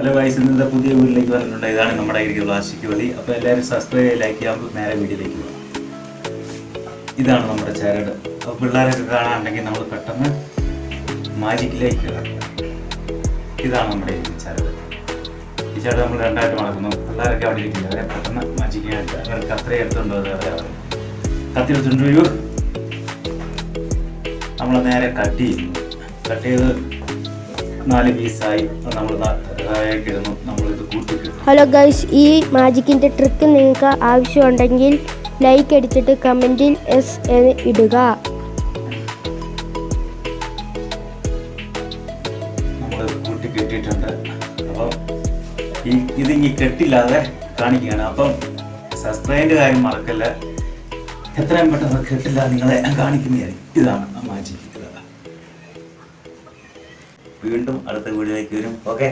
Hello guys, ഇന്നത്തെ പുതിയ വീട്ടിലേക്ക് വന്നിട്ടുണ്ട്. ഇതാണ് നമ്മുടെ പ്ലാസ്റ്റിക് വലി. അപ്പോൾ എല്ലാവരും സബ്സ്ക്രൈബ് ലൈക്ക് ചെയ്യാൻ നേരെ വീഡിയോയിലേക്ക് പോകാം. ഇതാണ് നമ്മുടെ ചരട്. അപ്പോൾ പിള്ളേരൊക്കെ കാണാനുണ്ടെങ്കിൽ നമ്മൾ പെട്ടെന്ന് മാജിക്കിലേക്ക് കിടക്കുക. ഇതാണ് നമ്മുടെ ചരട്. ഈ ചരട് നമ്മൾ രണ്ടായിട്ട് മടക്കുന്നു. പിള്ളേരൊക്കെ അവിടെ ഇരിക്കില്ല, അവരെ പെട്ടെന്ന് മാജിക്കാൻ എടുക്കുക. അവർക്ക് അത്രയും എടുത്തുണ്ടോ കത്തി എടുത്തിട്ടുണ്ടോ? നമ്മൾ നേരെ കട്ട് ചെയ്യുന്നു. കട്ട് ചെയ്ത് 4 പീസായി നമ്മൾ ഇടുന്നു. നമ്മളിത് കൂട്ടിക്കിടും. ഹലോ ഗൈസ്, ഈ മാജിക്കിൻ്റെ ട്രിക്ക് നിങ്ങൾക്ക് ആവശ്യമുണ്ടെങ്കിൽ ലൈക്ക് അടിച്ചിട്ട് കമൻറ്റിൽ എസ് എന്ന് ഇടുക. നമ്മൾ കൂട്ടിക്കെട്ടിയിട്ടുണ്ട്. അപ്പോൾ ഇതിങ്ങി കെട്ടില്ലാതെ കാണിക്കുകയാണ്. അപ്പം സബ്സ്ക്രൈബിൻ്റെ കാര്യം മറക്കല്ല. എത്രയും പെട്ടെന്ന് കെട്ടില്ല നിങ്ങളെ കാണിക്കുന്നതായിരിക്കും. ഇതാണ് മാജിക്. വീണ്ടും അടുത്ത വീഡിയോയിലേക്ക് വരും. ഓക്കെ.